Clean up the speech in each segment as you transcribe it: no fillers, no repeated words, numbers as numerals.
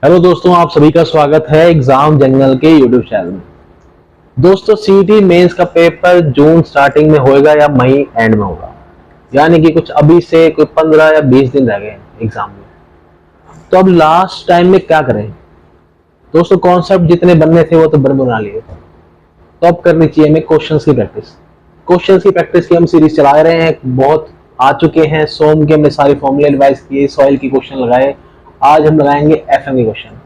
Hello दोस्तों, आप सभी का स्वागत है एग्जाम जंगल के यूट्यूब चैनल में। दोस्तों, सीईटी मेंस का पेपर जून स्टार्टिंग में होएगा या मई एंड में होगा, यानी कि कुछ अभी से कोई 15 या 20 दिन रह गए एग्जाम में। तो अब लास्ट टाइम में क्या करें दोस्तों? कॉन्सेप्ट जितने बनने थे वो तो बना लिए, तो अब करनी चाहिए हमें क्वेश्चंस की प्रैक्टिस। क्वेश्चंस की प्रैक्टिस की हम सीरीज चला रहे हैं, बहुत आ चुके हैं। सोम के हमने सारे फॉर्मूले रिवाइज किए, सॉइल की क्वेश्चन लगाए। आज हम लगाएंगे एफएम के क्वेश्चन।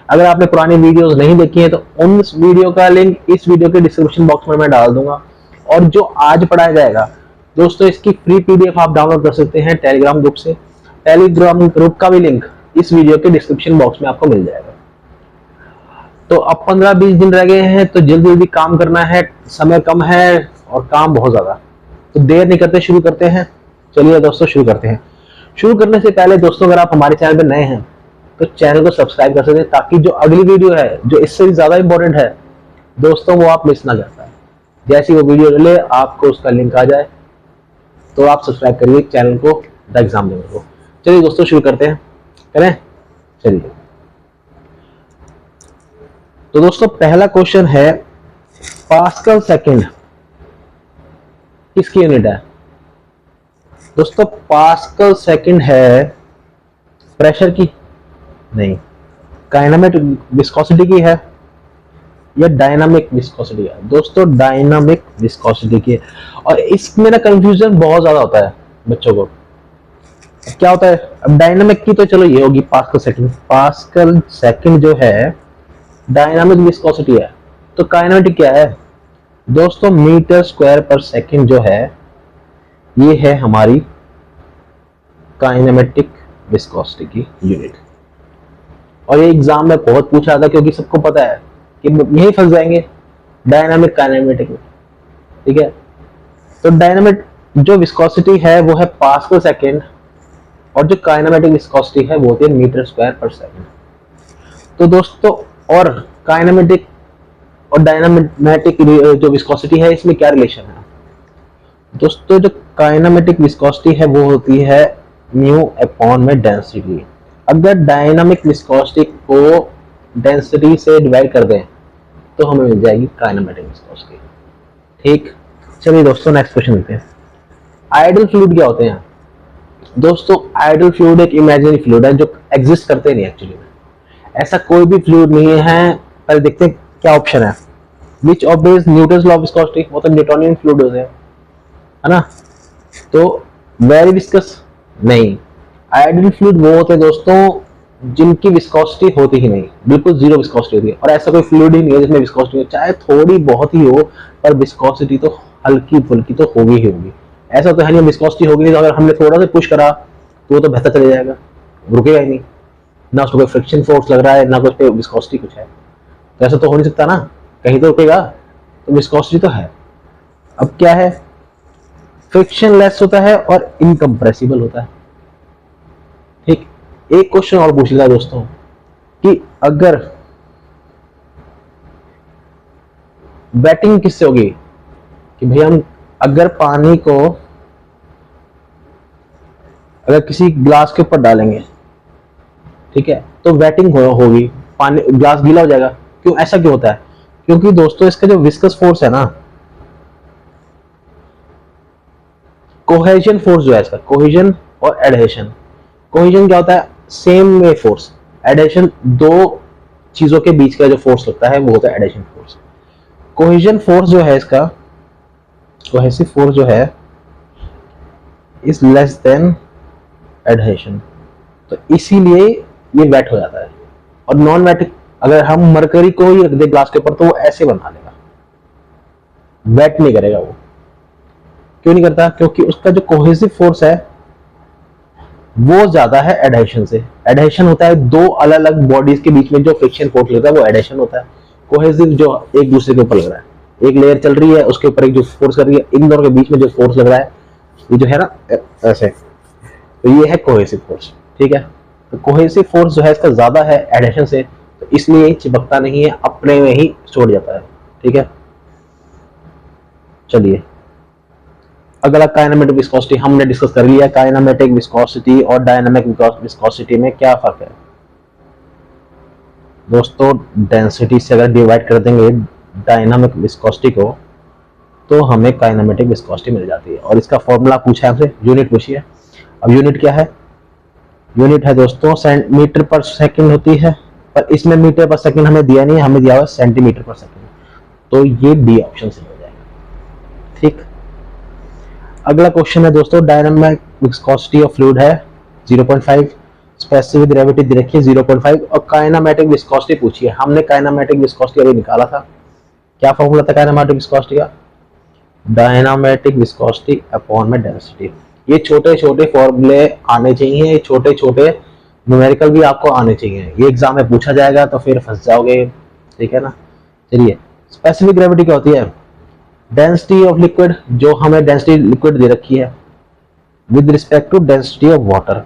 अगर आपने पुरानी वीडियोस नहीं देखी है तो उन वीडियो का लिंक इस वीडियो के डिस्क्रिप्शन बॉक्स में मैं डाल दूंगा। और जो आज पढ़ाया जाएगा दोस्तों, इसकी फ्री पीडीएफ आप डाउनलोड कर सकते हैं टेलीग्राम ग्रुप से। टेलीग्राम ग्रुप का भी लिंक इस वीडियो के डिस्क्रिप्शन बॉक्स में आपको मिल जाएगा। तो अब 15-20 दिन रह गए हैं, तो जल्दी जल्दी काम करना है, समय कम है और काम बहुत ज्यादा। तो देर नहीं करते, शुरू करते हैं। चलिए दोस्तों, शुरू करते हैं। शुरू करने से पहले दोस्तों, अगर आप हमारे चैनल पर नए हैं तो चैनल को सब्सक्राइब कर सकते हैं, ताकि जो अगली वीडियो है जो इससे भी ज्यादा इंपॉर्टेंट है दोस्तों, वो आप मिस ना कर पाए। जैसी वो वीडियो ले आपको उसका लिंक आ जाए तो आप सब्सक्राइब करिए चैनल को, द एग्जाम देने को। चलिए दोस्तों, शुरू करते हैं। करें, चलिए। तो दोस्तों, पहला क्वेश्चन है, पास्कल सेकंड किसकी यूनिट है? दोस्तों, पास्कल सेकंड है प्रेशर की? नहीं। काइनेमेटिक विस्कोसिटी की है या डायनामिक विस्कोसिटी है? दोस्तों, डायनामिक विस्कोसिटी की है। और इसमें ना कंफ्यूजन बहुत ज्यादा होता है बच्चों को। क्या होता है? अब डायनामिक की तो चलो ये होगी पास्कल सेकंड। पास्कल सेकंड जो है डायनामिक विस्कोसिटी है, तो काइनेमेटिक क्या है दोस्तों? मीटर स्क्वायर पर सेकंड जो है ये है हमारी काइनेमेटिक विस्कोसिटी की यूनिट। और ये एग्जाम में बहुत पूछा था, क्योंकि सबको पता है कि यही फंस जाएंगे डायनामिक काइनेमेटिक में। ठीक है, तो डायनामिक जो विस्कोसिटी है वो है पास्कल सेकंड, और जो काइनेमेटिक विस्कोसिटी है वो होती है मीटर स्क्वायर पर सेकंड। तो दोस्तों, और काइनेमेटिक और डायनामेटिक जो विस्कोसिटी है, इसमें क्या रिलेशन है दोस्तों? जो काइनेमेटिक विस्कोसिटी है वो होती है म्यू अपॉन में डेंसिटी। अगर डायनामिक विस्कोसिटी को डेंसिटी से डिवाइड कर दें तो हमें मिल जाएगी काइनेमेटिक विस्कोसिटी। ठीक, चलिए दोस्तों, नेक्स्ट क्वेश्चन लेते हैं। आइडल फ्लूइड क्या होते हैं दोस्तों? आइडल फ्लूइड एक इमेजिनरी फ्लूइड है जो एग्जिस्ट करते नहीं एक्चुअली में। ऐसा कोई भी फ्लूइड नहीं है। पहले देखते हैं क्या ऑप्शन है। विच ऑबेज न्यूटन्स लॉ ऑफ विस्कोसिटी? वो तो न्यूटोनियन फ्लूइड होते हैं, है ना। तो वेरी विस्कस? नहीं। आइडल फ्लूइड वो होते हैं दोस्तों जिनकी विस्कोसिटी होती ही नहीं, बिल्कुल जीरो विस्कोसिटी होती है। और ऐसा कोई फ्लूइड ही नहीं है जिसमें विस्कोसिटी हो, चाहे थोड़ी बहुत ही हो, पर विस्कोसिटी तो हल्की फुल्की तो होगी ही होगी। ऐसा तो है नहीं विस्कोसिटी होगी नहीं, तो अगर हमने थोड़ा सा पुश करा तो वो तो बेहतर चले जाएगा, रुकेगा ही नहीं। ना उसको कोई फ्रिक्शन फोर्स लग रहा है, ना कुछ पे विस्कोसिटी कुछ है, तो ऐसा तो हो नहीं सकता ना, कहीं तो रुकेगा। तो विस्कोसिटी तो है। अब क्या है? फ्रिक्शन लेस होता है और इनकम्प्रेसिबल होता है। ठीक, एक क्वेश्चन और पूछ लिया दोस्तों कि अगर वेटिंग किससे होगी, कि भाई हम अगर पानी को अगर किसी ग्लास के ऊपर डालेंगे, ठीक है, तो वेटिंग होगी, पानी ग्लास गीला हो जाएगा। क्यों, ऐसा क्यों होता है? क्योंकि दोस्तों इसका जो विस्कस फोर्स है ना, कोहेजन फोर्स जो है इसका, कोहेजन और एडहेशन। कोहेजन क्या होता है? सेम में फोर्स। एडहेशन दो चीजों के बीच का जो फोर्स लगता है वो होता है एडहेशन फोर्स। कोहेजन फोर्स जो है इसका, कोहेसिव फोर्स जो है, इज लेस देन एडहेशन, तो इसीलिए ये वेट हो जाता है। और नॉन वेट, अगर हम मरकरी को ही रख दे ग्लास के ऊपर तो वो ऐसे बना लेगा, वेट नहीं करेगा वो। क्यों नहीं करता? क्योंकि उसका जो कोहेसिव फोर्स है वो ज्यादा है एडहेशन से। एडहेशन होता है दो अलग अलग बॉडीज के बीच में जो फ्रिक्शन फोर्स लगता है, वो एडहेशन होता है। कोहेसिव जो एक दूसरे के ऊपर लग रहा है, एक लेयर चल रही है उसके ऊपर एक जो फोर्स कर रही है, इन दोनों के बीच में जो फोर्स लग रहा है, ये जो है ना ऐसे, तो ये है कोहेसिव फोर्स। ठीक है, तो कोहेसिव फोर्स जो है इसका ज्यादा है एडहेशन से, तो इसलिए चिपकता नहीं है, अपने में ही छोड़ जाता है। ठीक है, चलिए अगला काइनेमेटिक विस्कोसिटी हमने डिस्कस कर लिया। काइनेमेटिक विस्कोसिटी और डायनामिक विस्कोसिटी में क्या फर्क है? दोस्तों डेंसिटी से अगर डिवाइड कर देंगे डायनामिक विस्कोसिटी को तो हमें काइनेमेटिक विस्कोसिटी मिल जाती है। और इसका फॉर्मूला पूछा है हमसे, यूनिट पूछी है। अब यूनिट क्या है? यूनिट है दोस्तों मीटर पर सेकंड होती है, पर इसमें मीटर पर सेकंड हमें दिया नहीं है, हमें दिया हुआ सेंटीमीटर पर सेकंड। तो ये डी ऑप्शन से हो जाएगा। ठीक, अगला क्वेश्चन है दोस्तों, डायनामिक विस्कोसिटी ऑफ फ्लूइड है 0.5, स्पेसिफिक ग्रेविटी दे रखी है 0.5 और काइनेमेटिक विस्कोसिटी पूछी है। हमने काइनेमेटिक विस्कोसिटी अभी निकाला था। क्या फॉर्मूला था काइनेमेटिक विस्कोसिटी का? डायनामेटिक विस्कोसिटी अपॉन में डेंसिटी। ये छोटे छोटे फॉर्मूले आने चाहिए, छोटे छोटे न्यूमेरिकल भी आपको आने चाहिए। ये एग्जाम में पूछा जाएगा तो फिर फंस जाओगे, ठीक है ना। चलिए, स्पेसिफिक ग्रेविटी क्या होती है? डेंसिटी ऑफ लिक्विड, जो हमें डेंसिटी लिक्विड दे रखी है with respect to density of water.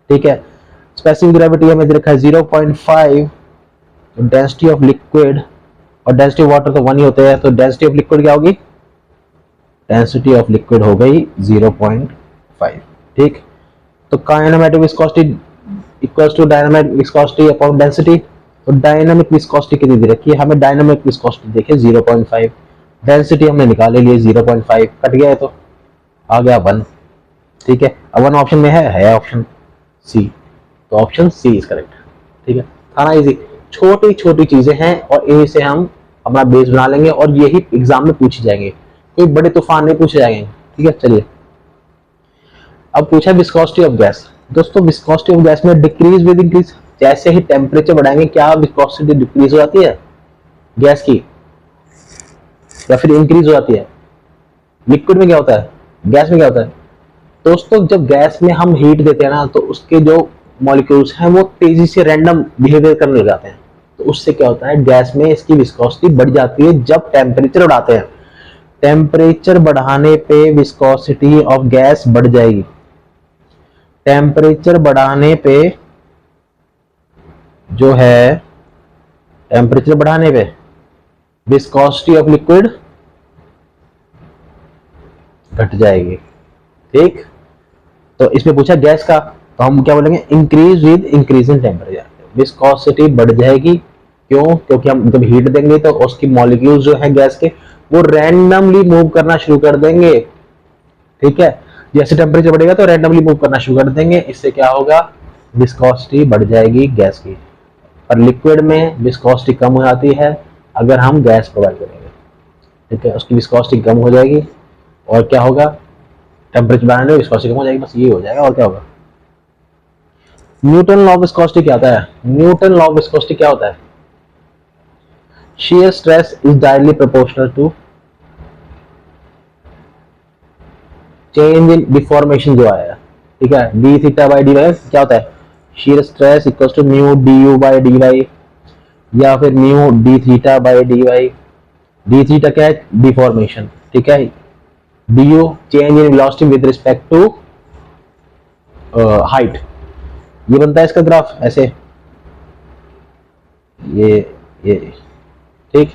ठीक है, स्पेसिफिक ग्रेविटी हमें दे रखा है 0.5, डेंसिटी ऑफ लिक्विड और डेंसिटी ऑफ वाटर तो 1 ही होते हैं, तो डेंसिटी ऑफ लिक्विड क्या होगी? डेंसिटी ऑफ लिक्विड हो गई 0.5। ठीक, तो kinematic viscosity equals to dynamic viscosity upon density. तो डायनामिक विस्कोसिटी कितनी दे रखी है हमें? डायनामिक विस्कोसिटी देखिए 0.5, डेंसिटी हमने निकाले लिए 0.5, कट गया है तो आ गया 1। ठीक है, अब 1 ऑप्शन में है ऑप्शन सी, तो ऑप्शन सी इज करेक्ट। ठीक है, था ना इजी। छोटी छोटी चीजें हैं और इन्हीं से हम अपना बेस बना लेंगे और यही एग्जाम में पूछी जाएंगे, कोई बड़े तूफान नहीं पूछे जाएंगे। ठीक है, चलिए अब पूछा विस्कोसिटी ऑफ गैस। दोस्तों विस्कोसिटी ऑफ गैस में डिक्रीज विद इंक्रीज, जैसे ही टेम्परेचर बढ़ाएंगे क्या विस्कोसिटी डिक्रीज हो जाती है गैस की या फिर इंक्रीज हो जाती है? लिक्विड में क्या होता है, गैस में क्या होता है? दोस्तों जब गैस में हम हीट देते हैं ना तो उसके जो मॉलिक्यूल्स हैं वो तेजी से रैंडम बिहेवियर करने लग जाते हैं, तो उससे क्या होता है गैस में इसकी विस्कोसिटी बढ़ जाती है जब टेम्परेचर बढ़ाते हैं। टेम्परेचर बढ़ाने पे विस्कोसिटी ऑफ गैस बढ़ जाएगी। टेम्परेचर बढ़ाने पे जो है, टेम्परेचर बढ़ाने पे विस्कोसिटी ऑफ लिक्विड घट जाएगी। ठीक, तो इसमें पूछा गैस का, तो हम क्या बोलेंगे? Increase with increase in temperature, viscosity बढ़ जाएगी। क्यों? क्योंकि हम जब हीट देंगे तो उसकी मॉलिक्यूल्स जो है गैस के वो रैंडमली मूव करना शुरू कर देंगे। ठीक है, जैसे टेम्परेचर बढ़ेगा तो रैंडमली मूव करना शुरू कर देंगे, इससे क्या होगा? विस्कोसिटी बढ़ जाएगी गैस की। पर लिक्विड में विस्कोसिटी कम हो जाती है अगर हम गैस प्रोवाइड करेंगे। ठीक है, उसकी विस्कोसिटी कम हो जाएगी और क्या होगा? टेम्परेचर बढ़ाने में विस्कोसिटी कम हो जाएगी, बस ये हो जाएगा और क्या होगा? न्यूटन लॉ ऑफ विस्कोसिटी क्या होता है? न्यूटन लॉ ऑफ विस्कोसिटी क्या होता है? shear stress is directly proportional to change in deformation जो आया। ठीक है, d थीटा बाई dy क्या होता है? shear stress equal to mu du by dy या फिर mu d theta by dy। d theta क्या है? डिफॉर्मेशन। ठीक है, du change in velocity with respect to height. ये बनता है इसका ग्राफ ऐसे, ये ठीक,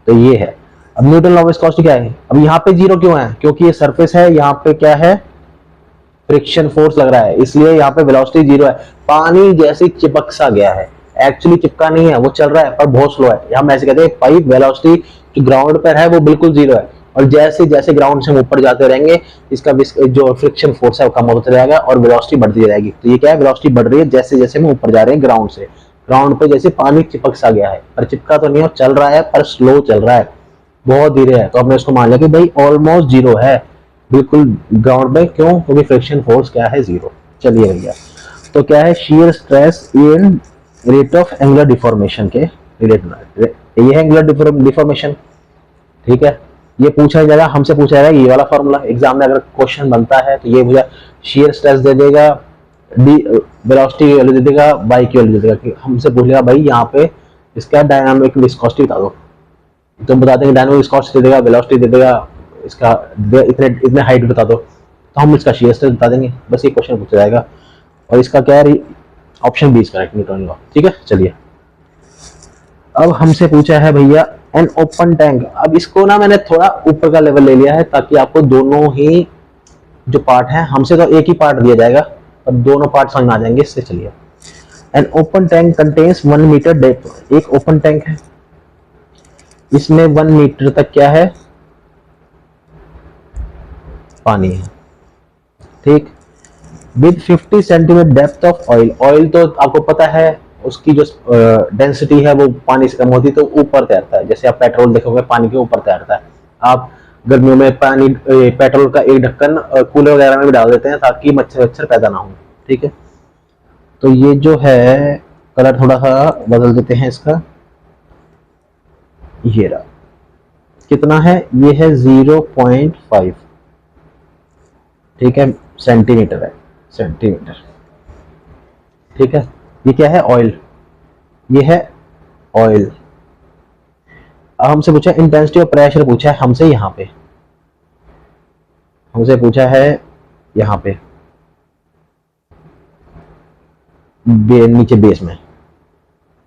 तो ये है। अब न्यूटन लॉ ऑफ विस्कोसिटी क्या है? अब यहाँ पे 0 क्यों है? क्योंकि ये सरफेस है, यहाँ पे क्या है? फ्रिक्शन फोर्स लग रहा है, इसलिए यहाँ पे वेलोसिटी 0 है। पानी जैसे चिपक सा गया है, एक्चुअली चिपका नहीं है, वो चल रहा है पर बहुत स्लो है। हम ऐसे कहते हैं पाइप वेलोसिटी जो ग्राउंड पर है वो बिल्कुल 0 है, और जैसे जैसे ग्राउंड से हम ऊपर जाते रहेंगे इसका जो फ्रिक्शन फोर्स है वो कम होता जाएगा और वेलोसिटी बढ़ती जाएगी। तो ये क्या है? वेलोसिटी बढ़ रही है जैसे जैसे हम ऊपर जा रहे हैं ग्राउंड से। ग्राउंड पे जैसे पानी चिपक सा गया है, पर चिपका तो नहीं है, चल रहा है पर स्लो चल रहा है, बहुत धीरे है। तो हमने उसको मान लिया कि भाई ऑलमोस्ट 0 है बिल्कुल ग्राउंड पे। क्यों? क्योंकि फ्रिक्शन फोर्स क्या है? 0। चलिए भैया, तो क्या है? Shear stress in rate of angular deformation के रिलेटेड, ये है एंगुलर डिफॉर्मेशन। ठीक है, ये पूछा जाएगा, हमसे पूछा जाएगा ये वाला फॉर्मूला। एग्जाम में अगर क्वेश्चन बनता है तो ये मुझे शियर स्ट्रेस दे देगा, डी वेलोसिटी की वैल्यू दे देगा, बाई की वैल्यू दे देगा। कि हमसे पूछेगा भाई यहाँ पे इसका डायनामिक विस्कोसिटी बता दो, तो बता देंगे डायनामिक विस्कोसिटी दे देगा, वेलोसिटी दे देगा, इसका इतने इतने हाइट बता दो, तो हम इसका शियर स्ट्रेस बता देंगे। बस ये क्वेश्चन पूछा जाएगा और इसका क्या है? Option B is correct, Newton law. ठीक है, चलिए अब हमसे पूछा है भैया एन ओपन टैंक। अब इसको ना मैंने थोड़ा ऊपर का लेवल ले लिया है ताकि आपको दोनों ही जो पार्ट है, हमसे तो एक ही पार्ट दिया जाएगा और दोनों पार्ट समझ में आ जाएंगे इससे। चलिए, an open tank contains 1 metre depth, एक ओपन टैंक है, इसमें 1 मीटर तक क्या है, पानी है, ठीक। With 50 centimetre depth of oil, oil तो आपको पता है उसकी जो डेंसिटी है वो पानी से कम होती है तो ऊपर तैरता है, जैसे आप पेट्रोल देखोगे पानी के ऊपर तैरता है। आप गर्मियों में पानी पेट्रोल का एक ढक्कन कूलर वगैरह में भी डाल देते हैं ताकि मच्छर वच्छर पैदा ना हो, ठीक है। तो ये जो है कलर थोड़ा सा बदल देते हैं इसका, ये रहा, कितना है, ये है 0.5, ठीक है, सेंटीमीटर है, सेंटीमीटर, ठीक है। ये क्या है, ऑयल, ये है ऑयल। अब हमसे पूछा इंटेंसिटी ऑफ प्रेशर, पूछा है हमसे यहाँ पे, हमसे पूछा है यहाँ पे नीचे बेस में,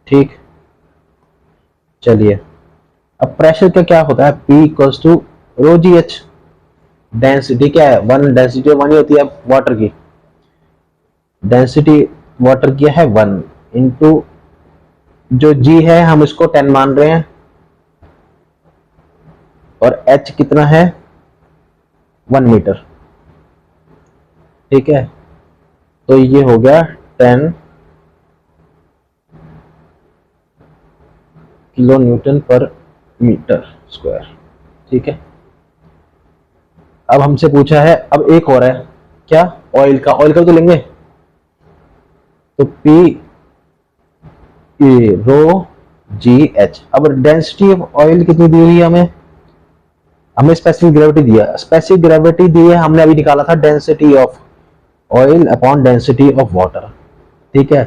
ठीक। चलिए अब प्रेशर का क्या होता है, P equals to rho G H, density क्या है, वन, डेंसिटी वन ही होती है वाटर की, डेंसिटी वाटर की है 1 इंटू जो G है हम इसको 10 मान रहे हैं, और H कितना है 1 मीटर, ठीक है। तो ये हो गया 10 किलो न्यूटन पर मीटर स्क्वायर, ठीक है। अब हमसे पूछा है, अब एक और है क्या, ऑयल का, ऑयल का तो लेंगे, तो P रो जी एच। अब डेंसिटी ऑफ ऑयल कितनी दी हुई है हमें, हमें स्पेसिफिक ग्रेविटी दिया, स्पेसिफिक ग्रेविटी दी है, हमने अभी निकाला था density of oil upon density of water, ठीक है।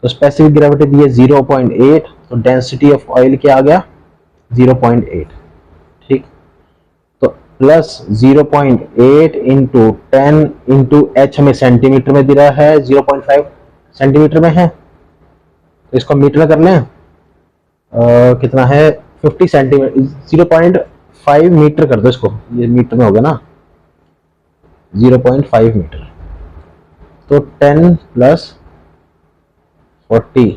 तो स्पेसिफिक ग्रेविटी दी है 0.8, तो डेंसिटी ऑफ ऑयल क्या आ गया 0.8, ठीक। तो प्लस 0.8 इंटू 10 इंटू एच हमें सेंटीमीटर में दे रहा है, 0.5 सेंटीमीटर में है, तो इसको मीटर में कर लें, कितना है 50 सेंटीमीटर, 0.5 मीटर कर दो इसको, ये मीटर में हो गया ना, 0.5 मीटर, तो 10 प्लस 40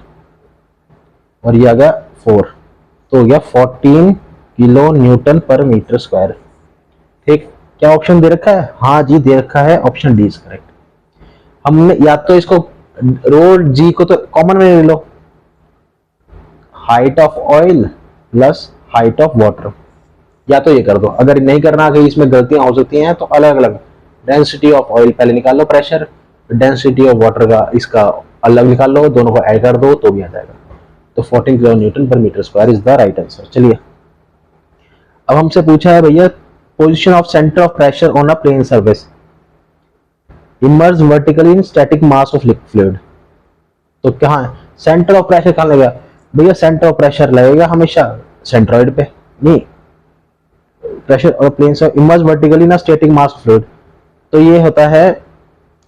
और ये आ गया 4, तो हो गया 14 किलो न्यूटन पर मीटर स्क्वायर, ठीक। क्या ऑप्शन दे रखा है, हाँ जी दे रखा है, ऑप्शन डी इज करेक्ट। हमने या तो इसको रो जी को तो कॉमन में ले लो, height of oil plus height of water, या तो ये कर दो, अगर नहीं करना कि इसमें गलतियां हो सकती हैं तो अलग अलग, डेंसिटी ऑफ ऑयल पहले निकाल low pressure, density of water का इसका अलग निकाल लो, दोनों को ऐड कर दो तो भी आ जाएगा। तो 14 किलो न्यूटन पर metre square is the right answer. चलिए अब हमसे पूछा है भैया position of centre of pressure on a plane surface immerse vertically in static mass of liquid fluid, तो कहाँ है सेंटर ऑफ प्रेशर, कहाँ लगेगा भैया, सेंटर ऑफ प्रेशर लगेगा हमेशा सेंट्रॉइड पे, नहीं प्रेशर और प्लेन से इमर्ज वर्टिकली ना स्टैटिक मास फ्लूइड, तो ये होता है,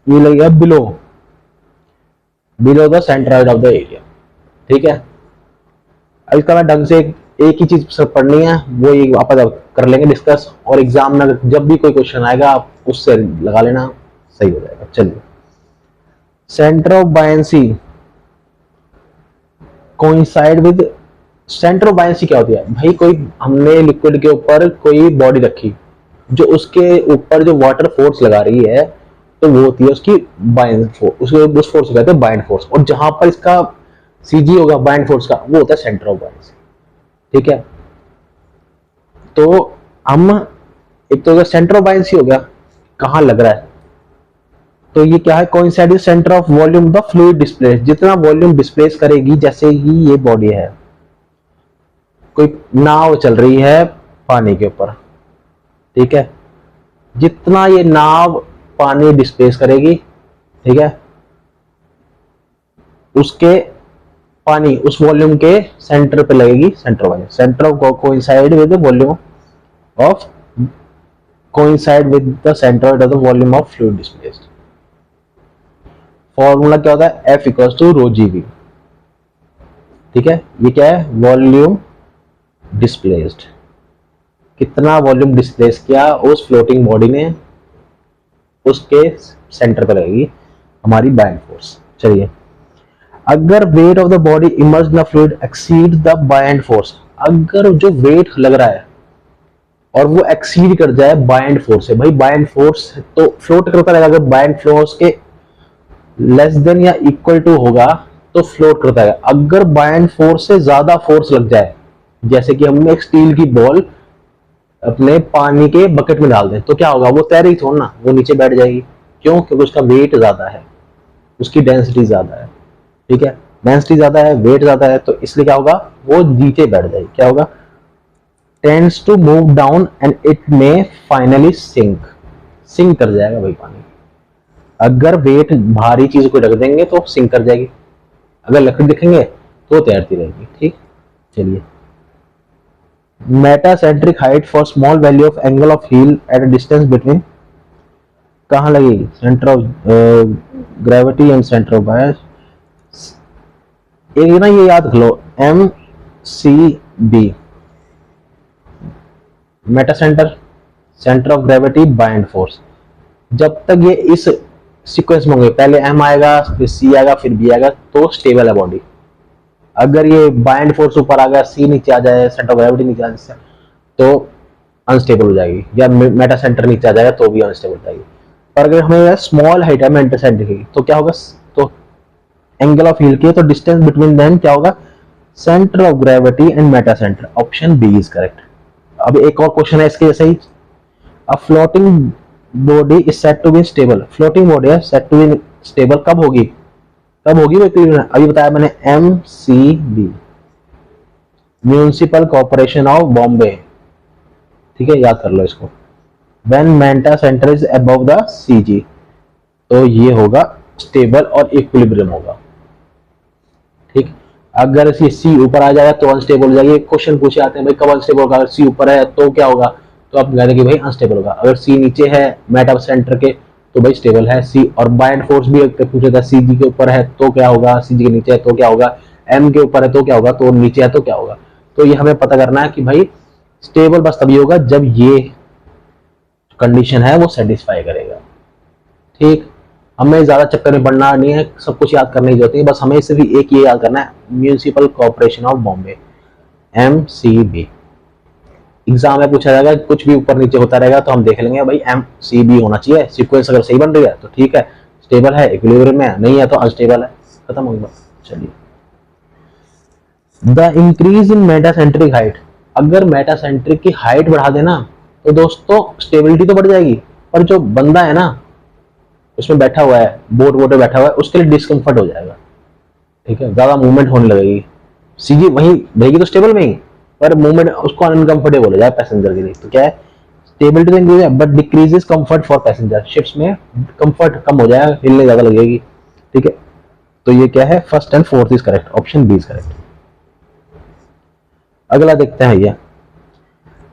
ये लगेगा below, below the centroid of the area, ठीक है। अब इसका मैं ढंग से एक ही चीज पढ़नी है, वो ये आप कर लेंगे डिस्कस, और एग्जाम में जब भी कोई क्वेश्चन आएगा आप उससे लगा लेना, सही हो जाएगा। चलिए centre of buoyancy coincide with, centre of buoyancy क्या होती है भाई, कोई हमने लिक्विड के ऊपर कोई बॉडी रखी, जो उसके ऊपर जो वाटर फोर्स लगा रही है तो वो होती है उसकी बाइंड फोर्स, उसके उस फोर्स को कहते हैं बाइंड फोर्स, और जहां पर इसका सीजी होगा बाइंड फोर्स का वो होता है सेंटर ऑफ बायंसी, ठीक है। तो हम एक तो सेंटर ऑफ बायंसी हो गया, कहां लग रहा है, तो ये क्या है coincide with centre of volume the fluid displace, जितना वॉल्यूम डिस्प्लेस करेगी, जैसे ही ये बॉडी है, कोई नाव चल रही है पानी के ऊपर, ठीक है, जितना ये नाव पानी डिस्प्लेस करेगी, ठीक है, उसके पानी उस वॉल्यूम के सेंटर पे लगेगी centre of, centre of coincide with the volume of, coincide with the centre of the volume of fluid displaced. Formula क्या होता है, F equals to rho G V, ठीक है। ये क्या है वॉल्यूम डिस्प्लेस्ड, कितना वॉल्यूम डिस्प्लेस किया उस फ्लोटिंग बॉडी ने, उसके सेंटर पर लगेगी हमारी बाइंड फोर्स। चलिए अगर weight of the body immersed in the fluid exceed the buoyant force, अगर जो वेट लग रहा है और वो एक्सीड कर जाए बायएंड फोर्स से, भाई बायएंड फोर्स तो फ्लोट करता रहेगा, अगर बायएंड फोर्स के लेस देन या इक्वल टू होगा तो फ्लोट करता है। अगर बायएंड फोर्स से ज्यादा फोर्स लग जाए, जैसे कि हमने एक स्टील की बॉल अपने पानी के बकेट में डाल दें, तो क्या होगा, वो तैरेगी थोड़ा ना, वो नीचे बैठ जाएगी। क्यों? क्योंकि उसका वेट ज्यादा है, उसकी डेंसिटी ज्यादा है। ठीक है, डेंसिटी ज्यादा है, वेट ज्यादा है, तो इसलिए क्या होगा, वो नीचे बैठ जाएगी। क्या होगा, tends to move down and it में फाइनली सिंक कर जाएगा भाई पानी। अगर वेट भारी चीज को रख देंगे तो सिंक कर जाएगी, अगर लकड़ी दिखेंगे तो तैरती रहेगी। ठीक, चलिए, metacentric height for small value of angle of heel at a distance between, कहाँ लगेगी, centre of gravity and centre of buoyancy. एक ना ये याद रख लो, M C B, meta centre of gravity, buoyant force. जब तक ये इस सीक्वेंस में होंगे, पहले एम आएगा फिर सी आएगा फिर बी आएगा, तो स्टेबल है बॉडी। अगर ये बाइंड फोर्स ऊपर आ गया, सी नीचे आ जाए, सेंटर ऑफ ग्रेविटी नीचे आ जाए, तो अनस्टेबल हो जाएगी, या मेटा सेंटर नीचे आ जाएगा तो भी अनस्टेबल हो जाएगी। पर अगर हमें स्मॉल हाइट है मेटा सेंटर की, तो क्या होगा, तो एंगल ऑफ हील की, तो डिस्टेंस बिटवीन देम क्या होगा, centre of gravity and meta centre. Option B is correct. अब एक और क्वेश्चन है इसके जैसे ही, a floating body is said to be stable, floating body है सेड टू बी स्टेबल कब होगी, कब होगी वो क्लियर है, अभी बताया मैंने, M C B, municipal corporation of Bombay. ठीक है, याद कर लो इसको, when metacentre is above the CG, तो ये होगा स्टेबल और इक्विलिब्रियम होगा। ठीक, अगर सी ऊपर आ जाएगा तो अनस्टेबल हो जाएगी। क्वेश्चन पूछे आते हैं भाई कब अनस्टेबल होगा, अगर सी ऊपर है तो क्या होगा, तो आप कह देंगे भाई अनस्टेबल होगा। अगर सी नीचे है मेटा सेंटर के, तो भाई स्टेबल है सी। और बाइंड फोर्स भी पूछा था, सी जी के ऊपर है तो क्या होगा, सी जी के नीचे है तो क्या होगा, एम के ऊपर है तो क्या होगा, तो नीचे है तो क्या होगा। तो ये हमें पता करना है कि भाई स्टेबल बस तभी होगा जब ये कंडीशन है वो सेटिस्फाई करेगा। ठीक, हमें ज्यादा चक्कर में पड़ना नहीं है, सब कुछ याद करने की जरूरत है, बस हमें सिर्फ एक ये याद करना है, municipal corporation of Bombay, MCB। Exam में पूछा जाएगा, कुछ भी ऊपर नीचे होता रहेगा तो हम देख लेंगे भाई MCB होना चाहिए, सीक्वेंस अगर सही बन रही है तो ठीक है, स्टेबल है, इक्विलिब्रियम में, नहीं है तो अनस्टेबल है, खत्म हो गया। चलिए, the increase in metacentric height, अगर मेटासेंट्रिक की हाइट बढ़ा देना तो दोस्तों स्टेबिलिटी तो बढ़ जाएगी, पर जो बंदा है ना उसमें बैठा हुआ है, बोट पे बैठा हुआ है, उसके लिए डिस्कम्फर्ट हो जाएगा। ठीक है, ज्यादा मूवमेंट होने लगेगी, सीधी वहीं रहेगी तो स्टेबल में ही, पर मूवमेंट उसको अनकंफर्टेबल हो जाए पैसेंजर के लिए। तो क्या है, स्टेबिलिटी तो इंक्रीज है but decreases comfort for passenger, ships में कंफर्ट कम हो जाएगा, हिलने ज्यादा लगेगी। ठीक है, तो ये क्या है, first and fourth is correct, option B is correct. अगला देखते हैं, ये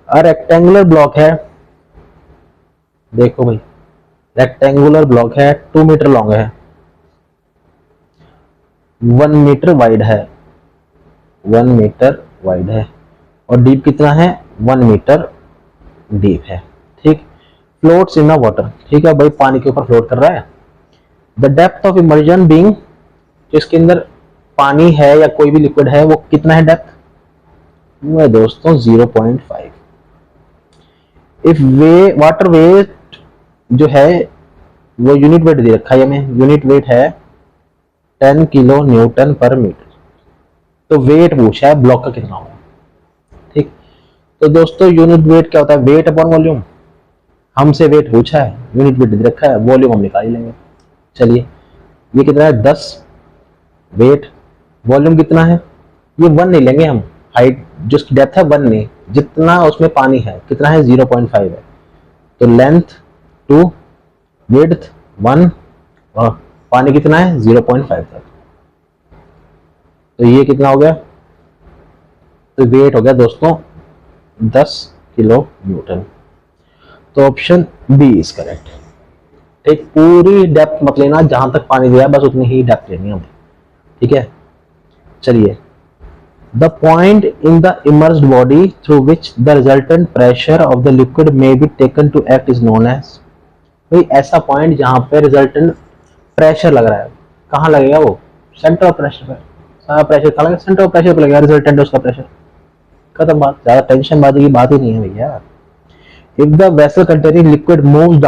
रेक्टेंगुलर ब्लॉक है, देखो भाई रेक्टेंगुलर ब्लॉक है, 2 मीटर लॉन्ग है, 1 मीटर वाइड है, 1 मीटर वाइड है, और डीप कितना है, 1 मीटर डीप है। ठीक, फ्लोट्स इन द वाटर, ठीक है भाई पानी के ऊपर फ्लोट कर रहा है। The depth of immersion being, जो इसके अंदर पानी है या कोई भी लिक्विड है वो कितना है डेप्थ, वो है दोस्तों 0.5। इफ वे वाटर वेट जो है वो यूनिट वेट दे रखा है हमें, यूनिट वेट है 10 किलो न्यूटन पर मीटर, तो वेट पूछा है ब्लॉक का कितना होगा। ठीक, तो दोस्तों यूनिट वेट क्या होता है, वेट अपॉन वॉल्यूम, हमसे वेट पूछा है, यूनिट वेट दे रखा है, वॉल्यूम हम निकाल लेंगे। चलिए, ये कितना है 10 वेट, वॉल्यूम कितना है, ये 1 नहीं लेंगे हम, हाइट जो इसकी डेप्थ है 1 नहीं, जितना उसमें पानी है कितना है 0.5 है, तो लेंथ 2, विड्थ 1, और पानी कितना है 0.5 तक, तो ये कितना हो गया, तो वेट हो गया दोस्तों 10 किलो न्यूटन, तो ऑप्शन बी इज करेक्ट। ठीक, पूरी डेप्थ मत लेना, जहां तक पानी दिया है बस उतनी ही डेप्थ लेनी है हमें। ठीक है, चलिए, the point in the immersed body through which the resultant pressure of the liquid may be taken to act is known as, कोई ऐसा पॉइंट जहां पे रिजल्टेंट प्रेशर लग रहा है, कहां लगेगा वो, सेंटर ऑफ प्रेशर पे सारा प्रेशर खा लगा, सेंटर ऑफ प्रेशर पे लगेगा, रिजल्टेंट है उसका प्रेशर, खत्म बात, ज्यादा टेंशन बाजी की बात ही नहीं है भैया। If the vessel containing liquid move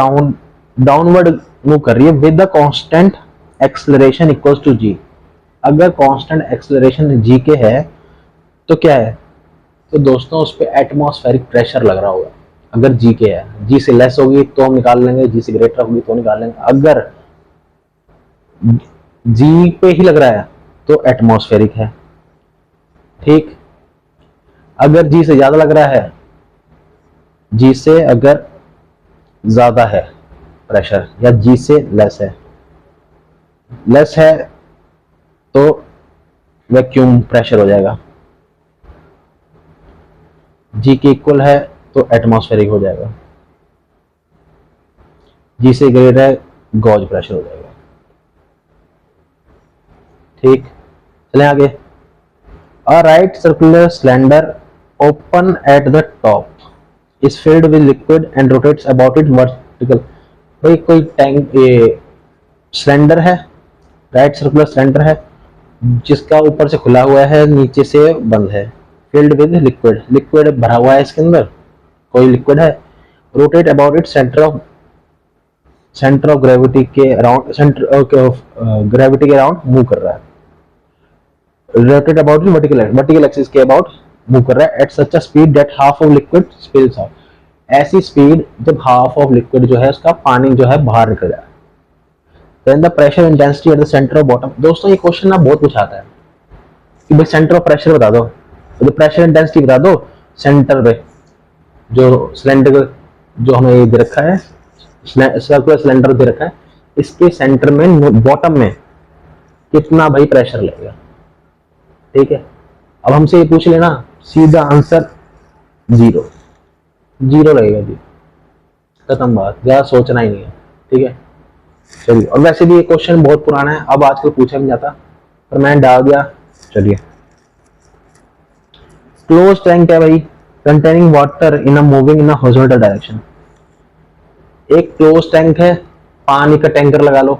downward move कर रही है with the constant acceleration equals to G, अगर कांस्टेंट एक्सेलरेशन जी के है तो क्या है, तो दोस्तों उस पर एटमॉस्फेरिक प्रेशर लग रहा होगा। अगर जी के है, जी से लेस होगी तो हम निकाल लेंगे, जी से ग्रेटर होगी तो निकाल लेंगे। अगर जी पे ही लग रहा है तो एटमॉस्फेरिक है, ठीक। अगर जी से ज्यादा लग रहा है, जी से अगर ज्यादा है प्रेशर या जी से लेस है तो वैक्यूम प्रेशर हो जाएगा, जी के इक्वल है तो एटमॉस्फेरिक हो जाएगा, जी से ग्रेटर है गॉज प्रेशर हो जाएगा, ठीक। चलें आगे। A right circular cylinder open at the top is filled with liquid and rotates about it vertical. भाई कोई टैंक, ये सिलेंडर है, राइट सर्कुलर सिलेंडर है जिसका ऊपर से खुला हुआ है नीचे से बंद है, फिल्ड विद लिक्विड, लिक्विड भरा हुआ है इसके अंदर, कोई लिक्विड है, rotate about it centre of gravity के अराउंड, सेंटर ऑफ ग्रेविटी के अराउंड मूव कर रहा है, rotate about it vertical axis के अबाउट मूव कर रहा है at such a speed that half of liquid spills out, ऐसी स्पीड जब हाफ ऑफ लिक्विड जो है उसका पानी जो है बाहर निकल जाए। Then the pressure intensity at the center of bottom, दोस्तों ये क्वेश्चन ना बहुत पूछाता है कि भाई सेंटर ऑफ प्रेशर बता दो, तो प्रेशर इंटेंसिटी बता दो सेंटर पे, जो सिलेंडर जो हमें ये दे रखा है, सर्कुलर सिलेंडर दे रखा है, इसके सेंटर में बॉटम में कितना भाई प्रेशर लगेगा, ठीक है। अब हमसे ये पूछ लेना, सीधा आंसर जीरो, जीरो लगेगा जी, खत्म बात, ज्यादा सोचना ही नहीं है, ठीक है। चलिए, और वैसे भी ये क्वेश्चन बहुत पुराना है, अब आजकल पूछा नहीं जाता, पर मैंने डाल दिया। चलिए, क्लोज टैंक है भाई, containing water in a moving in a horizontal direction. एक क्लोज टैंक है, पानी का टैंकर लगा लो,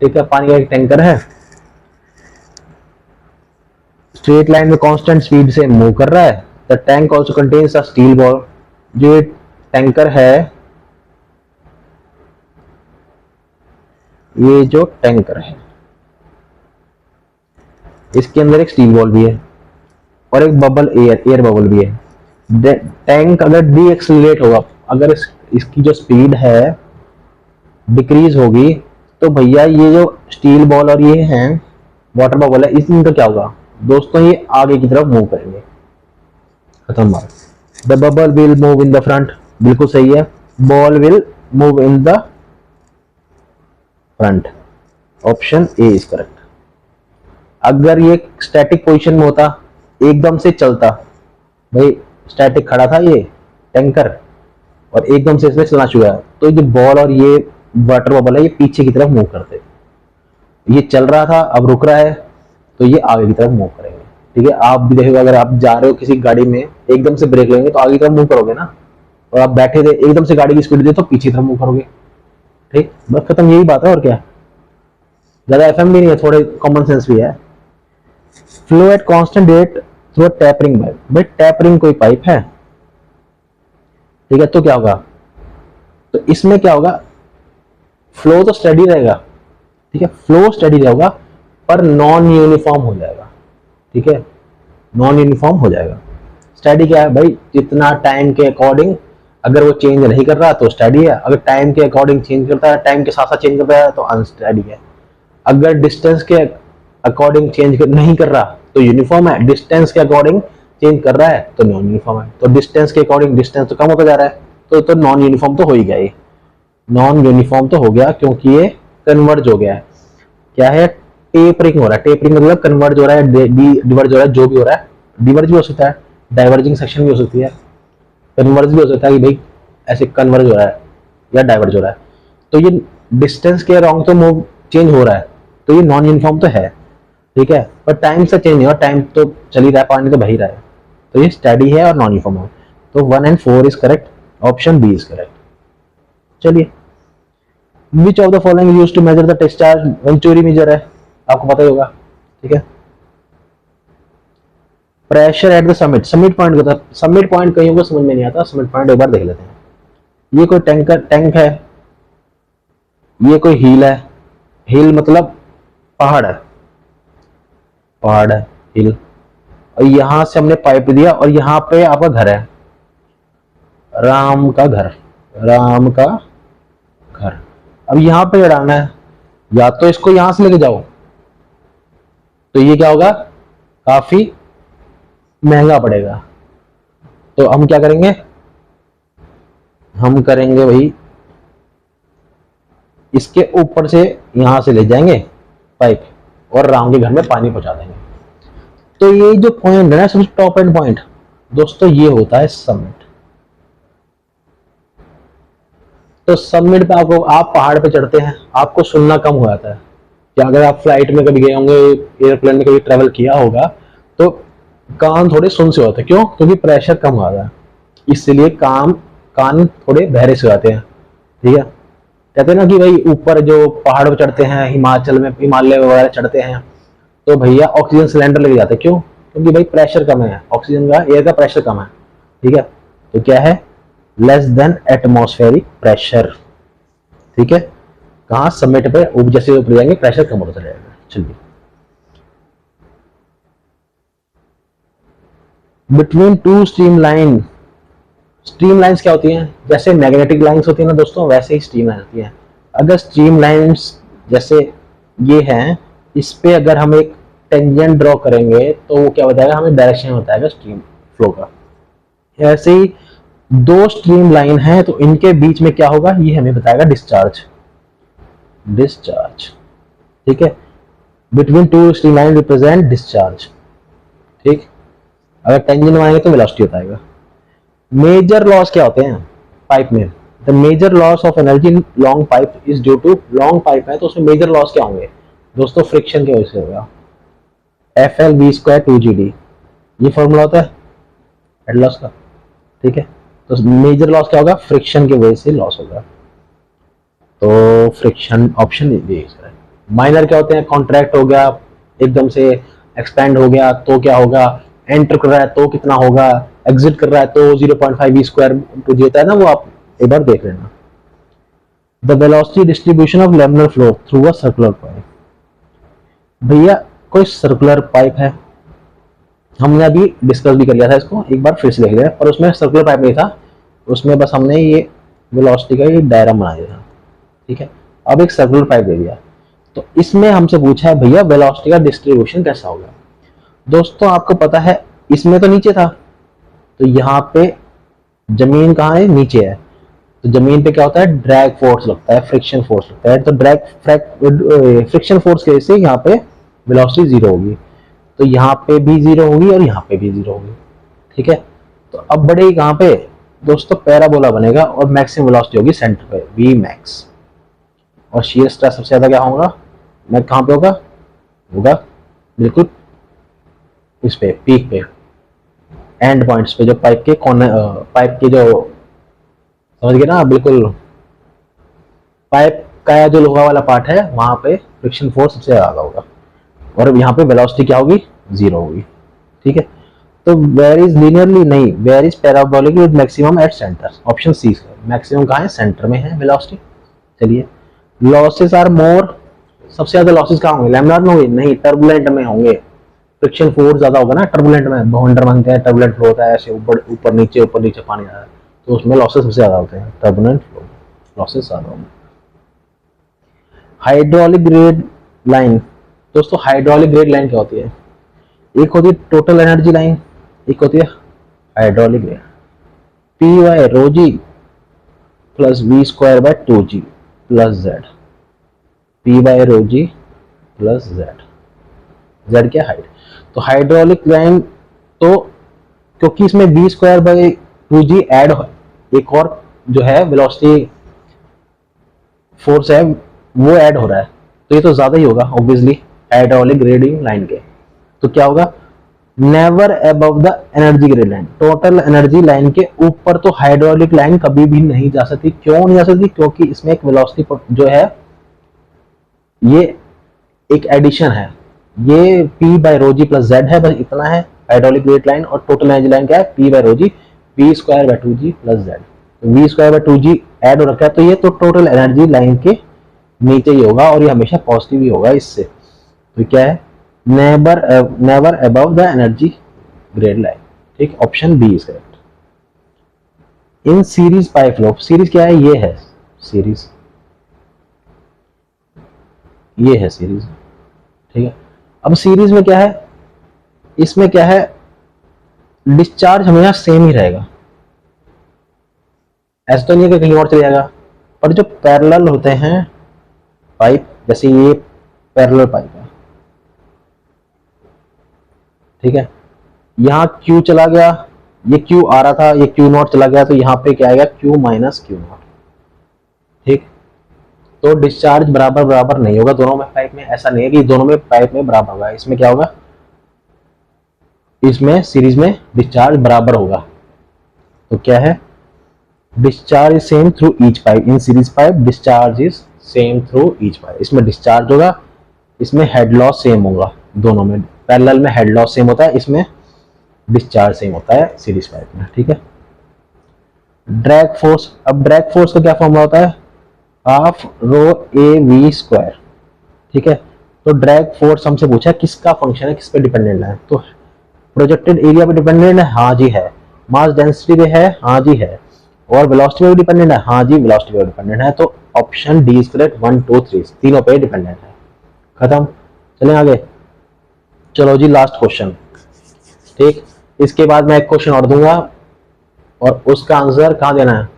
ठीक है, पानी का एक टैंकर है, स्ट्रेट लाइन में कांस्टेंट स्पीड से मूव कर रहा है। The tank also contains a steel ball, जो टैंकर है, ये जो टैंकर है इसके अंदर एक स्टील बॉल भी है और एक बबल एयर बबल भी है। टैंक अगर डी एक्सेलरेट होगा, अगर इसकी जो स्पीड है डिक्रीज होगी, तो भैया ये जो स्टील बॉल और ये है वाटर बबल है, इनका क्या होगा दोस्तों, ये आगे की तरफ मूव करेंगे, खत्म बात। The bubble will move in the front, बिल्कुल सही है, ball will move in the front, option A is correct. अगर ये स्टैटिक पोजीशन में होता, एकदम से चलता, भाई स्टैटिक खड़ा था ये टैंकर और एकदम से इसमें चलना शुरू हुआ, तो ये बॉल और ये वाटर बबल है ये पीछे की तरफ मूव करते, ये चल रहा था अब रुक रहा है तो ये आगे की तरफ मूव करेंगे, ठीक है। आप भी देखोगे, अगर आप जा रहे हो किसी गाड़ी में, एकदम से ब्रेक लेंगे तो आगे की तरफ मूव करोगे ना, और आप बैठे थे एकदम से गाड़ी की स्पीड दे तो पीछे की तरफ मूव करोगे, ठीक, बस खत्म, यही बात है, और क्या, ज्यादा एफएम भी नहीं है, थोड़े कॉमन सेंस भी है। Flow at constant rate through tapering pipe, भाई टैपरिंग कोई पाइप है, ठीक है, तो क्या होगा, तो इसमें क्या होगा, फ्लो तो स्टेडी रहेगा, ठीक है, फ्लो स्टेडी रहेगा पर नॉन यूनिफॉर्म हो जाएगा, ठीक है, नॉन यूनिफॉर्म हो जाएगा। स्टेडी क्या है भाई, जितना टाइम के अकॉर्डिंग, अगर वो चेंज नहीं कर रहा तो स्टेडी है, अगर टाइम के अकॉर्डिंग चेंज करता है, टाइम के साथ साथ चेंज करता है तो अनस्टेडी है। अगर डिस्टेंस के अकॉर्डिंग चेंज नहीं कर रहा तो यूनिफॉर्म है, डिस्टेंस के अकॉर्डिंग चेंज कर रहा है तो नॉन यूनिफॉर्म है। तो डिस्टेंस के अकॉर्डिंग डिस्टेंस तो कम होता जा रहा है, तो नॉन यूनिफॉर्म तो हो ही गया, ये नॉन यूनिफॉर्म तो हो गया क्योंकि ये कन्वर्ज हो गया है। क्या है, टेपरिंग हो रहा है, टेपरिंग मतलब कन्वर्ज हो रहा है, डिवर्ज हो रहा है, जो भी हो रहा है, डिवर्ज भी हो सकता है, डाइवर्जिंग सेक्शन भी हो सकती है, कन्वर्ज भी हो सकता है कि भाई ऐसे कन्वर्ज हो रहा है या डाइवर्ज हो रहा है। तो ये डिस्टेंस के अराउंड तो मूव चेंज हो रहा है, तो ये नॉन यूनिफॉर्म तो है, ठीक है, पर टाइम से चेंज नहीं हो, टाइम तो चल ही रहा है, पानी तो बह ही रहा है, तो ये स्टेडी है और नॉन यूनिफॉर्म है। तो 1 and 4 is correct, option B is correct. चलिए, which of the following used to measure the discharge, venturi meter है, आपको पता ही होगा, ठीक है। Pressure at the summit, summit point होता है, समिट पॉइंट कहीं को समझ में नहीं आता, समिट पॉइंट एक बार देख लेते हैं। ये कोई टैंक है, ये कोई हिल है, हिल मतलब पहाड़ है, पहाड़ है हिल, और यहां से हमने पाइप दिया और यहाँ पे आपका घर है, राम का घर, राम का घर। अब यहाँ पे चढ़ाना है, या तो इसको यहां से लेके जाओ, तो ये क्या होगा, काफी महंगा पड़ेगा। तो हम क्या करेंगे, हम करेंगे भाई इसके ऊपर से यहां से ले जाएंगे पाइप और राम के घर में पानी पहुंचा देंगे। तो ये जो पॉइंट है ना, सबसे टॉप एंड पॉइंट दोस्तों, ये होता है समिट। तो समिट पे आपको, आप पहाड़ पे चढ़ते हैं, आपको सुनना कम हो जाता है, कि अगर आप फ्लाइट में कभी गए होंगे, एयरप्लेन में कभी ट्रेवल किया होगा, तो कान थोड़े सुन से होते हैं। क्यों? क्योंकि प्रेशर कम हो रहा है, इसलिए कान थोड़े बहरे से हो जाते हैं। ठीक है, कहते हैं ना कि भाई ऊपर जो पहाड़ पर चढ़ते हैं, हिमाचल में, हिमालय वगैरह चढ़ते हैं, तो भैया ऑक्सीजन सिलेंडर लेके जाते हैं। क्यों? क्योंकि भाई प्रेशर कम है, ऑक्सीजन का, एयर का प्रेशर कम है। ठीक है, तो क्या है, लेस देन एटमॉस्फेरिक प्रेशर। ठीक है, कहाँ, समिट पे जैसे ऊपर जाएंगे प्रेशर कम होता जाएगा। चलिए, between two stream line, stream lines क्या होती हैं, जैसे मैग्नेटिक लाइंस होती है ना दोस्तों, वैसे ही स्ट्रीम लाइन होती है। अगर स्ट्रीम लाइंस जैसे ये हैं, इस पे अगर हम एक टेंजेंट ड्रॉ करेंगे तो वो क्या बताएगा, हमें डायरेक्शन बताएगा स्ट्रीम फ्लो का। ऐसे ही दो स्ट्रीम लाइन है, तो इनके बीच में क्या होगा, ये हमें बताएगा डिस्चार्ज, डिस्चार्ज। ठीक है, between two stream line represent discharge. ठीक, अगर टेंजेंट बनाएंगे तो वेलोसिटी बताएगा। मेजर लॉस क्या होते हैं पाइप में, the major loss of energy in long pipe is due to, long pipe है तो उसमें मेजर लॉस क्या होंगे दोस्तों, फ्रिक्शन की वजह से होगा, FL_V²2GD, ये फॉर्मूला होता है हेड लॉस का। ठीक है, तो मेजर लॉस क्या होगा, फ्रिक्शन की वजह से लॉस होगा, तो फ्रिक्शन ऑप्शन दीजिए। माइनर क्या होते हैं, कॉन्ट्रैक्ट हो गया, एकदम से एक्सपेंड हो गया तो क्या होगा, एंटर कर रहा है तो कितना होगा, एग्जिट कर रहा है तो 0.5v² देता है ना, वो आप एक बार देख लेना। The velocity distribution of laminar flow through a circular pipe, भैया कोई सर्कुलर पाइप है, हमने अभी डिस्कस भी कर लिया था इसको, एक बार फिर से देख लिया, पर उसमें सर्कुलर पाइप नहीं था, उसमें बस हमने ये वेलोसिटी का ये डायग्राम बना दिया था। ठीक है, अब एक सर्कुलर पाइप दे दिया, तो इसमें हमसे पूछा है भैया वेलोसिटी का डिस्ट्रीब्यूशन कैसा होगा। दोस्तों आपको पता है, इसमें तो नीचे था, तो यहाँ पे जमीन कहाँ है, नीचे है, तो जमीन पे क्या होता है, ड्रैग फोर्स लगता है, फ्रिक्शन फोर्स लगता है, तो फ्रिक्शन फोर्स की वजह से यहाँ पे वेलोसिटी जीरो होगी, तो यहाँ पे भी जीरो होगी और यहाँ पे भी जीरो होगी। ठीक है, तो अब बढ़ेगी कहाँ पे दोस्तों, पैराबोला बनेगा और मैक्सिमम वेलोसिटी होगी सेंटर पे, वी मैक्स, और शियर स्ट्रेस सबसे ज्यादा क्या होगा, मैं कहाँ पे होगा, बिल्कुल इस पे पीक पे, एंड पॉइंट्स पे, जो पाइप के कॉर्नर, पाइप के जो, समझ गए ना, बिल्कुल पाइप का जो लोहा वाला पार्ट है, वहां पे फ्रिक्शन फोर्स सबसे ज्यादा होगा, और यहाँ पे वेलोसिटी क्या होगी, जीरो होगी। ठीक है, तो वेरीज लीनियरली नहीं, varies parabolic with maximum at centre, option C, maximum कहाँ है, सेंटर में है वेलोसिटी। चलिए, लॉसेस आर मोर, सबसे ज्यादा लॉसेस कहाँ होंगे, लैमिनार में होंगे, नहीं, टर्बुलेंट में होंगे, फ्रिक्शन फोर्स ज्यादा होगा ना टर्बुलेंट में, बाउंडर बनते हैं, टर्बुलेंट फ्लो होता है, ऐसे ऊपर ऊपर नीचे पानी आ रहा है, तो उसमें लॉसेस सबसे ज्यादा होते हैं, टर्बुलेंट फ्लो लॉसेस ज्यादा होंगे। हाइड्रोलिक ग्रेड लाइन, दोस्तों हाइड्रोलिक ग्रेड लाइन क्या होती है, एक होती है टोटल एनर्जी लाइन, एक होती है hydraulic grade, P/ρg plus V²/2g plus Z, P/ρg plus Z क्या, हाइट। तो हाइड्रोलिक लाइन, तो क्योंकि इसमें V²/2g ऐड, एक और जो है वेलोसिटी फोर्स है वो ऐड हो रहा है, तो ये तो ज्यादा ही होगा ऑब्वियसली हाइड्रोलिक ग्रेडिंग लाइन के। तो क्या होगा, never above the energy grade line, total energy line के ऊपर तो हाइड्रोलिक लाइन कभी भी नहीं जा सकती। क्यों नहीं जा सकती, क्योंकि इसमें एक वेलोसिटी जो है, ये एक एडिशन है, ये P by rho G plus Z है, बस इतना है हाइड्रोलिक वेट लाइन। और टोटल एनर्जी लाइन क्या है, P by rho G V square by 2G plus Z. तो V square by 2G add हो रखा है, तो ये तो टोटल एनर्जी लाइन के नीचे ही होगा और ये हमेशा पॉजिटिव ही होगा इससे। तो क्या है, never never above the energy grade line. ठीक, option B is correct. In series pipe flow, series क्या है, ये है सीरीज, ये है सीरीज। ठीक है, अब सीरीज में क्या है, इसमें क्या है, डिस्चार्ज हमेशा सेम ही रहेगा, ऐसा तो नहीं है कि कहीं और चले जाएगा। पर जो पैरेलल होते हैं पाइप, जैसे ये पैरेलल पाइप है, ठीक है, यहाँ Q चला गया, ये Q आ रहा था, ये Q नॉट चला गया, तो यहाँ पे क्या आएगा, Q माइनस Q नॉट। ठीक, तो डिस्चार्ज बराबर बराबर नहीं होगा दोनों में पाइप में, ऐसा नहीं है कि दोनों में पाइप में बराबर होगा। इसमें क्या होगा, इसमें सीरीज में डिस्चार्ज बराबर होगा। तो क्या है, discharge is same through each pipe, in series pipe discharge is same through each pipe. इसमें डिस्चार्ज होगा, इसमें हेड लॉस सेम होगा, दोनों में पैरेलल में हेड लॉस सेम होता है, इसमें डिस्चार्ज सेम होता है सीरीज पाइप में। ठीक है, ड्रैग फोर्स, अब ड्रैग फोर्स का क्या फॉर्मूला होता है, half rho A V square. ठीक है, तो ड्रैग फोर्स हमसे पूछा है किसका फंक्शन है, किस पे डिपेंडेंट है, तो प्रोजेक्टेड एरिया पे डिपेंडेंट है, हाँ जी है। मास डेंसिटी पे है, हाँ जी है। और वेलोसिटी पे भी डिपेंडेंट है, हाँ जी वेलोसिटी पे डिपेंडेंट है। तो ऑप्शन डी इज करेक्ट, 1 2 3 तीनों पे डिपेंडेंट है। खत्म, चलें आगे। चलो जी लास्ट क्वेश्चन। ठीक, इसके बाद मैं एक क्वेश्चन और दूंगा और उसका आंसर कहाँ देना है,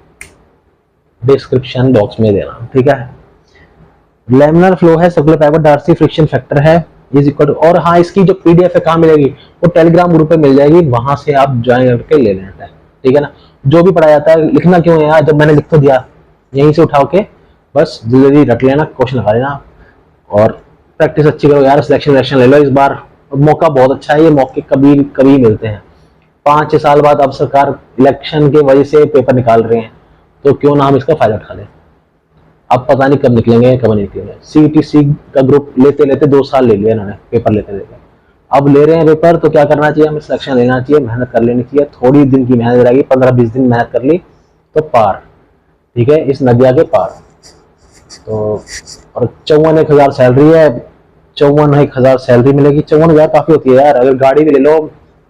डिस्क्रिप्शन बॉक्स में देना। ठीक है, लैमिनार फ्लो है, circular pipe, Darcy friction factor है इज इक्वल टू, और हाँ इसकी जो पीडीएफ है कहाँ मिलेगी, वो टेलीग्राम ग्रुप पे मिल जाएगी, वहां से आप ज्वाइन करके ले लेना है। ठीक है ना, जो भी पढ़ाया जाता है, लिखना क्यों है यार, जब मैंने लिख तो दिया, यहीं से उठाओ के बस जल्दी रख लेना, क्वेश्चन लगा लेना और प्रैक्टिस अच्छी करो यार। सिलेक्शन ले लो इस बार, मौका बहुत अच्छा है, ये मौके कभी कभी मिलते हैं। 5-6 साल बाद अब सरकार इलेक्शन के वजह से पेपर निकाल रहे हैं, तो क्यों ना हम इसका फायदा उठा लें। अब पता नहीं कब निकलेंगे कब नहीं निकलेंगे। सीटीसी का ग्रुप लेते लेते 2 साल ले लिया इन्होंने, पेपर लेते लेते, अब ले रहे हैं पेपर, तो क्या करना चाहिए, हमें सिलेक्शन लेना चाहिए, मेहनत कर लेनी चाहिए। थोड़ी दिन की मेहनत रहेगी, 15-20 दिन मेहनत कर ली तो पार। ठीक है, इस नदिया के पार। तो और 54,000 सैलरी है, 54,000 सैलरी मिलेगी। 54,000 काफी होती है यार। अगर गाड़ी भी ले लो,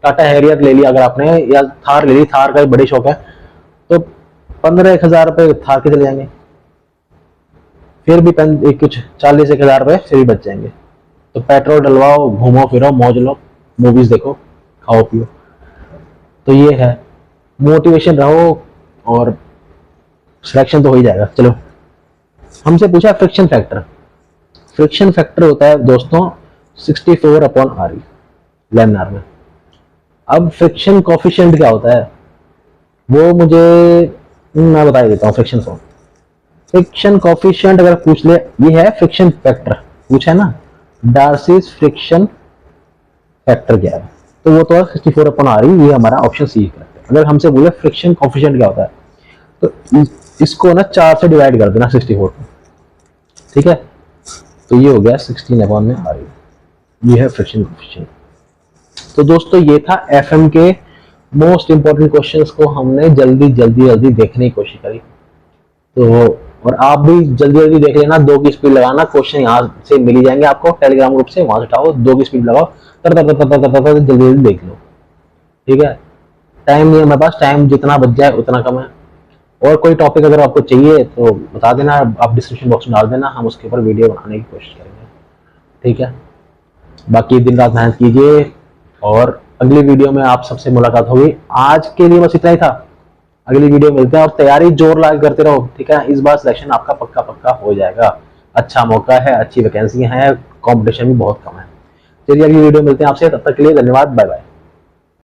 टाटा हैरियर ले लिया अगर आपने, या थार ले ली, थार का बड़ी शौक है, तो 15,000 रुपये थार के चले जाएंगे, फिर भी कुछ 40,000 रुपये फिर भी बच जाएंगे। तो पेट्रोल डलवाओ, घूमो फिरो, मौज लो, मूवीज देखो, खाओ पियो। तो ये है, मोटिवेशन रहो और सिलेक्शन तो हो ही जाएगा। चलो, हमसे पूछा फ्रिक्शन फैक्टर। फ्रिक्शन फैक्टर होता है दोस्तों 64/RE लैमिनार में। अब फ्रिक्शन कोफिशिएंट क्या होता है वो मुझे मैं बता देता हूँ। फ्रिक्शन कोफिशिएंट अगर पूछ ले, ये है फ्रिक्शन फैक्टर पूछा है ना, डार्सीज फ्रिक्शन फैक्टर क्या है, तो वो तो 64/RE, ये हमारा ऑप्शन सी है। अगर हमसे बोले फ्रिक्शन कोफिशिएंट क्या होता है, तो इसको ना 4 से डिवाइड कर देना 64 को। ठीक है, तो ये हो गया 16/RE, ये है फ्रिक्शन कोफिशिएंट। तो दोस्तों ये था एफएम के मोस्ट इंपॉर्टेंट क्वेश्चंस को हमने जल्दी देखने की कोशिश करी। तो और आप भी जल्दी देख लेना, 2 की स्पीड लगाना, क्वेश्चन यहाँ से मिल ही जाएंगे आपको टेलीग्राम ग्रुप से, वहां से उठाओ, 2 की स्पीड लगाओ, जल्दी देख लो। ठीक है, टाइम नहीं है हमारे पास, टाइम जितना बच जाए उतना कम है। और कोई टॉपिक अगर आपको चाहिए तो बता देना, आप डिस्क्रिप्शन बॉक्स में डाल देना, हम उसके ऊपर वीडियो बनाने की कोशिश करेंगे। ठीक है, बाकी दिन रात मेहनत कीजिए और अगली वीडियो में आप सबसे मुलाकात होगी। आज के लिए बस इतना ही था, अगली वीडियो मिलते हैं और तैयारी जोर लगा करते रहो। ठीक है, इस बार सिलेक्शन आपका पक्का हो जाएगा। अच्छा मौका है, अच्छी वैकेंसी है, कंपटीशन भी बहुत कम है। चलिए अगली वीडियो मिलते हैं आपसे, तब तक के लिए धन्यवाद, बाय बाय।